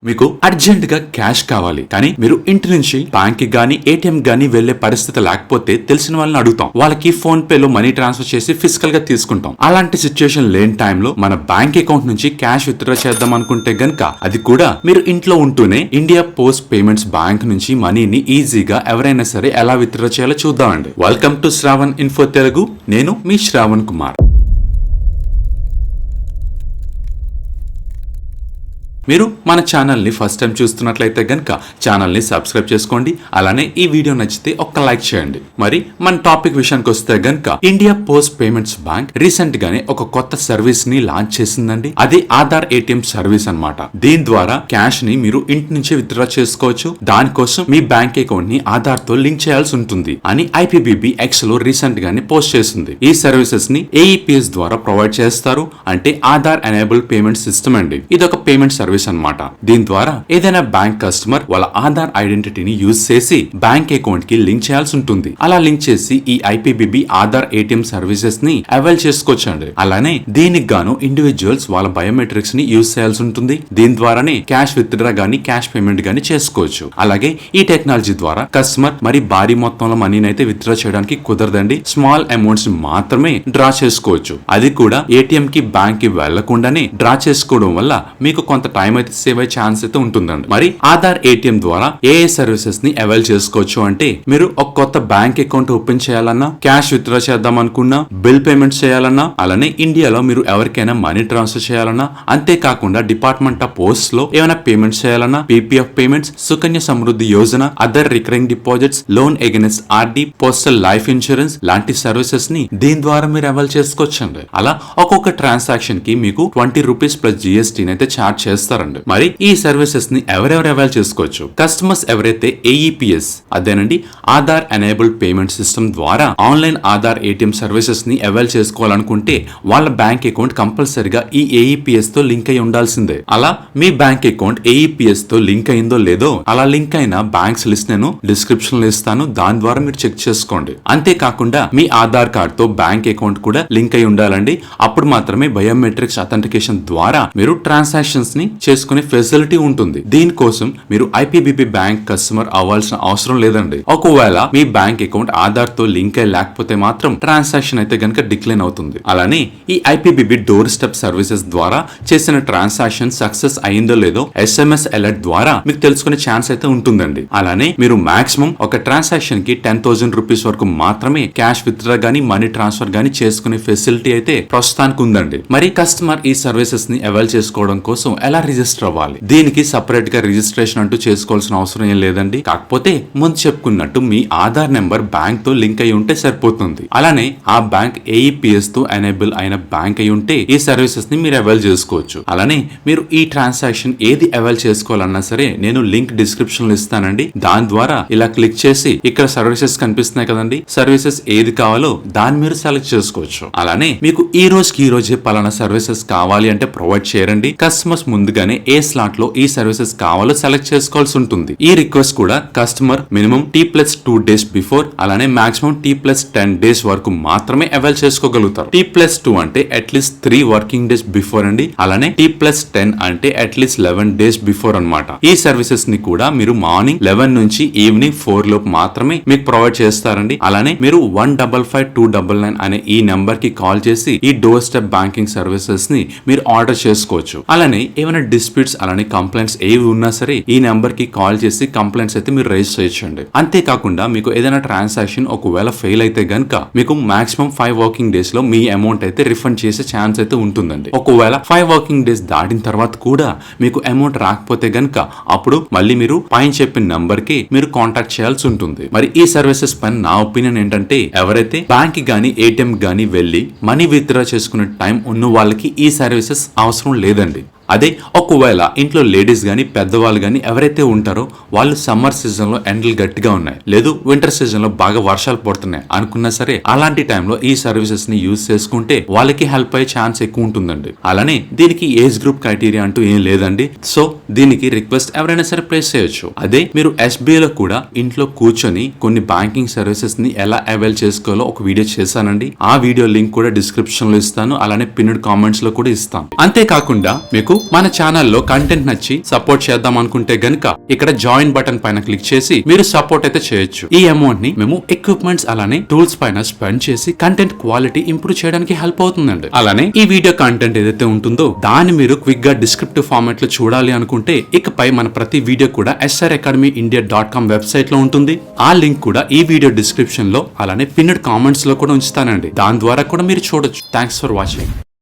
మీకు అర్జెంట్ గా క్యాష్ కావాలి, కానీ మీరు ఇంటి నుంచి బ్యాంక్ కి గానీ ఏటీఎం గానీ వెళ్లే పరిస్థితి లేకపోతే తెలిసిన వాళ్ళని అడుగుతాం. వాళ్ళకి ఫోన్ పే లో మనీ ట్రాన్స్ఫర్ చేసి ఫిజికల్ గా తీసుకుంటాం. అలాంటి సిచ్యువేషన్ లేని టైంలో మన బ్యాంక్ అకౌంట్ నుంచి క్యాష్ విత్డ్రా చేద్దాం అనుకుంటే గనక అది కూడా మీరు ఇంట్లో ఉంటూనే ఇండియా పోస్ట్ పేమెంట్స్ బ్యాంక్ నుంచి మనీని ఈజీగా ఎవరైనా సరే ఎలా విత్డ్రా చేయాలో చూద్దామండి. Welcome to Shravan info Telugu. నేను మీ శ్రావణ్ కుమార్. మీరు మన ఛానల్ని ఫస్ట్ టైం చూస్తున్నట్లయితే గనక ఛానల్ని సబ్స్క్రైబ్ చేసుకోండి. అలానే ఈ వీడియో నచ్చితే ఒక్క లైక్ చేయండి. మరి మన టాపిక్ విషయానికి వస్తే గనక India post payments bank recent గానే ఒక కొత్త సర్వీస్ ని లాంచ్ చేసిందండి. అది ఆధార్ ఏటీఎం సర్వీస్ అన్నమాట. దీని ద్వారా క్యాష్ ని మీరు ఇంటి నుంచి విత్డ్రా చేసుకోవచ్చు. దానికోసం మీ బ్యాంక్ అకౌంట్ ని ఆధార్ తో లింక్ చేయాల్సి ఉంటుంది అని IPPB X లో రీసెంట్ గానే పోస్ట్ చేసింది. ఈ సర్వీసెస్ ని AEPS ద్వారా ప్రొవైడ్ చేస్తారు. అంటే ఆధార్ ఎనేబుల్ పేమెంట్ సిస్టమ్ అండి. ఇది ఒక పేమెంట్ సర్వీస్ అన్నమాట. దీని ద్వారా ఏదైనా బ్యాంక్ కస్టమర్ వాళ్ళ ఆధార్ ఐడెంటిటీని యూజ్ చేసి బ్యాంక్ అకౌంట్ కి లింక్ చేయాల్సి ఉంటుంది. అలా లింక్ చేసి ఈ IPPB ఆధార్ ఏటీఎం సర్వీసెస్ ని అవైల్ చేసుకోవచ్చండి. అలానే దీనికి గాను ఇండివిజువల్స్ వాళ్ళ బయోమెట్రిక్స్ ని యూజ్ చేయాల్సి ఉంటుంది. దీని ద్వారానే క్యాష్ విత్డ్రా గానీ క్యాష్ పేమెంట్ గానీ చేసుకోవచ్చు. అలాగే ఈ టెక్నాలజీ ద్వారా కస్టమర్ మరి భారీ మొత్తంలో మనీని అయితే విత్డ్రా చేయడానికి కుదరదండి. స్మాల్ అమౌంట్స్ మాత్రమే డ్రా చేసుకోవచ్చు. అది కూడా ఏటీఎం కి బ్యాంక్ కి వెళ్లకుండానే డ్రా చేసుకోవడం వల్ల మీకు కొంత టైం అయితే సేవ్ అయ్యే ఛాన్స్ అయితే ఉంటుందండి. మరి ఆధార్ ఏటీఎం ద్వారా ఏ సర్వీసెస్ ని అవైల్ చేసుకోవచ్చు అంటే మీరు ఒక కొత్త బ్యాంక్ అకౌంట్ ఓపెన్ చేయాలన్నా, క్యాష్ విత్డ్రా చేద్దాం అనుకున్నా, బిల్ పేమెంట్స్ చేయాలన్నా, అలానే ఇండియాలో మీరు ఎవరికైనా మనీ ట్రాన్స్ఫర్ చేయాలన్నా, అంతేకాకుండా డిపార్ట్మెంట్ ఆఫ్ పోస్ట్ లో ఏమైనా పేమెంట్స్ చేయాలన్నా, PPF payments, Sukanya Samriddhi Yojana, other recurring deposits, loan against RD, postal life insurance లాంటి సర్వీసెస్ ని దీని ద్వారా మీరు అవైల్ చేసుకోవచ్చండి. అలా ఒక్కొక్క ట్రాన్సాక్షన్ కి మీకు 20 రూపీస్ ప్లస్ GST అయితే ఛార్జ్ చేస్తారండి. మరి ఈ సర్వీసెస్ ని ఎవరెవరు అవైల్ చేసుకోవచ్చు? కస్టమర్స్ ఎవరైతే AEPS అదేనండి ఆధార్ ఎనేబుల్డ్ పేమెంట్ సిస్టమ్ ద్వారా ఆన్లైన్ ఆధార్ ఏటీఎం సర్వీసెస్ ని అవైల్ చేసుకోవాలనుకుంటే వాళ్ళ బ్యాంక్ అకౌంట్ కంపల్సరిగా ఈ AEPS తో లింక్ అయి ఉండాల్సిందే. అలా మీ బ్యాంక్ అకౌంట్ AEPS తో లింక్ అయిందో లేదో అలా లింక్ అయిన బ్యాంక్స్ లిస్ట్ నేను డిస్క్రిప్షన్ లో ఇస్తాను. దాని ద్వారా మీరు చెక్ చేసుకోండి. అంతేకాకుండా మీ ఆధార్ కార్డ్ తో బ్యాంక్ అకౌంట్ కూడా లింక్ అయి ఉండాలండి. అప్పుడు మాత్రమే బయోమెట్రిక్స్ అథెంటికేషన్ ద్వారా మీరు ట్రాన్సాక్షన్స్ ని చేసుకునే ఫెసిలిటీ ఉంటుంది. దీనికోసం మీరు IPPB బ్యాంక్ కస్టమర్ అవ్వాల్సిన అవసరం లేదండి. ఒకవేళ మీ బ్యాంక్ అకౌంట్ ఆధార్ తో లింక్ అయి లేకపోతే మాత్రం ట్రాన్సాక్షన్ అయితే గనక డిక్లైన్ అవుతుంది. అలానే ఈ IPPB డోర్ స్టెప్ సర్వీసెస్ ద్వారా చేసిన ట్రాన్సాక్షన్ సక్సెస్ అయిందో లేదో SMS అలర్ట్ ద్వారా మీకు తెలుసుకునే ఛాన్స్ అయితే ఉంటుందండి. అలానే మీరు మాక్సిమం ఒక ట్రాన్సాక్షన్ కి 10,000 రూపీస్ వరకు మాత్రమే క్యాష్ విత్డ్రా గానీ మనీ ట్రాన్స్ఫర్ గానీ చేసుకునే ఫెసిలిటీ అయితే ప్రస్తుతానికి ఉందండి. మరి కస్టమర్ ఈ సర్వీసెస్ ని అవైల్ చేసుకోవడం కోసం ఎలా రిజిస్టర్ అవ్వాలి? దీనికి సపరేట్ గా రిజిస్ట్రేషన్ అంటూ చేసుకోవాల్సిన అవసరం ఏం లేదండి. కాకపోతే ముందు చెప్పుకున్నట్టు మీ ఆధార్ నెంబర్ బ్యాంక్ తో లింక్ అయి ఉంటే సరిపోతుంది. అలానే ఆ బ్యాంక్ AEPS తో ఎనేబుల్ అయిన బ్యాంక్ అయి ఉంటే ఈ సర్వీసెస్ ని మీరు అవైల్ చేసుకోవచ్చు. అలానే మీరు ఈ ట్రాన్సాక్షన్ ఏది అవైల్ చేసుకోవాలన్నా సరే నేను లింక్ డిస్క్రిప్షన్ లో ఇస్తానండి. దాని ద్వారా ఇలా క్లిక్ చేసి ఇక్కడ సర్వీసెస్ కనిపిస్తున్నాయి కదండి, సర్వీసెస్ ఏది కావాలో దాన్ని మీరు సెలెక్ట్ చేసుకోవచ్చు. అలానే మీకు ఈ రోజే పలానా సర్వీసెస్ కావాలి అంటే ప్రొవైడ్ చేయరండి. కస్టమర్స్ ముందుగానే ఏ స్లాట్ లో ఈ సర్వీసెస్ కావాలో సెలెక్ట్ చేసుకోవాల్సి ఉంటుంది. ఈ రిక్వెస్ట్ కూడా customer minimum T+2 days before అలానే మాక్సిమం T+10 డేస్ వరకు మాత్రమే అవైల్ చేసుకోగలుగుతారు. T+2 అంటే అట్లీస్ట్ 3 వర్కింగ్ డేస్ బిఫోర్ అండి. అలానే T+10 అంటే అట్లీస్ట్ 11 డేస్ బిఫోర్ అన్నమాట. ఈ సర్వీసెస్ ని కూడా మీరు మార్నింగ్ 11 నుంచి ఈవినింగ్ 4 లోపు మాత్రమే మీకు ప్రొవైడ్ చేస్తారండి. అలానే మీరు 155-299 అనే ఈ నెంబర్ కి కాల్ చేసి ఈ డోర్ స్టెప్ బ్యాంకింగ్ సర్వీసెస్ ని మీరు ఆర్డర్ చేసుకోవచ్చు. అలానే ఏమైనా డిస్ప్యూట్స్ అలానే కంప్లైంట్స్ ఏవి ఉన్నా సరే ఈ నెంబర్ కి కాల్ చేసి కంప్లైంట్స్ అయితే మీరు రైజ్ చేయొచ్చండి. అంతేకాకుండా మీకు ఏదైనా ట్రాన్సాక్షన్ ఒకవేళ ఫెయిల్ అయితే గనక మీకు మాక్సిమం 5 వర్కింగ్ డేస్ లో మీ అమౌంట్ అయితే రిఫండ్ చేసే ఛాన్స్ అయితే ఉంటుందండి. ఒకవేళ 5 వర్కింగ్ డేస్ దాటిన తర్వాత కూడా మీకు అమౌంట్ రాకపోతే గనక అప్పుడు మళ్ళీ మీరు పైన చెప్పిన నంబర్ కి మీరు కాంటాక్ట్ చేయాల్సి ఉంటుంది. మరి ఈ సర్వీసెస్ పైన నా ఒపీనియన్ ఏంటంటే ఎవరైతే బ్యాంక్ గానీ ఏటీఎం గానీ వెళ్లి మనీ విత్డ్రా చేసుకునే టైం ఉన్న వాళ్ళకి ఈ సర్వీసెస్ అవసరం లేదండి. అదే ఒకవేళ ఇంట్లో లేడీస్ గానీ పెద్దవాళ్ళు గానీ ఎవరైతే ఉంటారో వాళ్ళు సమ్మర్ సీజన్ లో ఎండలు గట్టిగా ఉన్నాయి, లేదు వింటర్ సీజన్ లో బాగా వర్షాలు పడుతున్నాయి అనుకున్నా సరే అలాంటి టైంలో ఈ సర్వీసెస్ ని యూజ్ చేసుకుంటే వాళ్ళకి హెల్ప్ అయ్యే ఛాన్స్ ఎక్కువ ఉంటుందండి. అలానే దీనికి ఏజ్ గ్రూప్ క్రైటీరియా అంటూ ఏం లేదండి. సో దీనికి రిక్వెస్ట్ ఎవరైనా సరే ప్లేస్ చేయొచ్చు. అదే మీరు SBI లో కూడా ఇంట్లో కూర్చొని కొన్ని బ్యాంకింగ్ సర్వీసెస్ ని ఎలా అవైల్ చేసుకోవాలో ఒక వీడియో చేశానండి. ఆ వీడియో లింక్ కూడా డిస్క్రిప్షన్ లో ఇస్తాను, అలానే పిన్డ్ కామెంట్స్ లో కూడా ఇస్తాను. అంతేకాకుండా మీకు మీకు మన ఛానల్లో కంటెంట్ నచ్చి సపోర్ట్ చేద్దాం అనుకుంటే గనుక ఇక్కడ జాయిన్ బటన్ పైన క్లిక్ చేసి మీరు సపోర్ట్ అయితే చేయొచ్చు. ఈ అమౌంట్ ని మేము ఎక్విప్మెంట్స్ అలానే టూల్స్ పైన స్పెండ్ చేసి కంటెంట్ క్వాలిటీ ఇంప్రూవ్ చేయడానికి హెల్ప్ అవుతుందండి. అలానే ఈ వీడియో కంటెంట్ ఏదైతే ఉంటుందో దాన్ని మీరు క్విక్ గా డిస్క్రిప్టివ్ ఫార్మాట్ లో చూడాలి అనుకుంటే ఇకపై మన ప్రతి వీడియో కూడా sracademyindia.com వెబ్సైట్ లో ఉంటుంది. ఆ లింక్ కూడా ఈ వీడియో డిస్క్రిప్షన్ లో అలానే పిన్నెడ్ కామెంట్స్ లో కూడా ఉంచుతానండి. దాని ద్వారా కూడా మీరు చూడొచ్చు. Thanks for watching.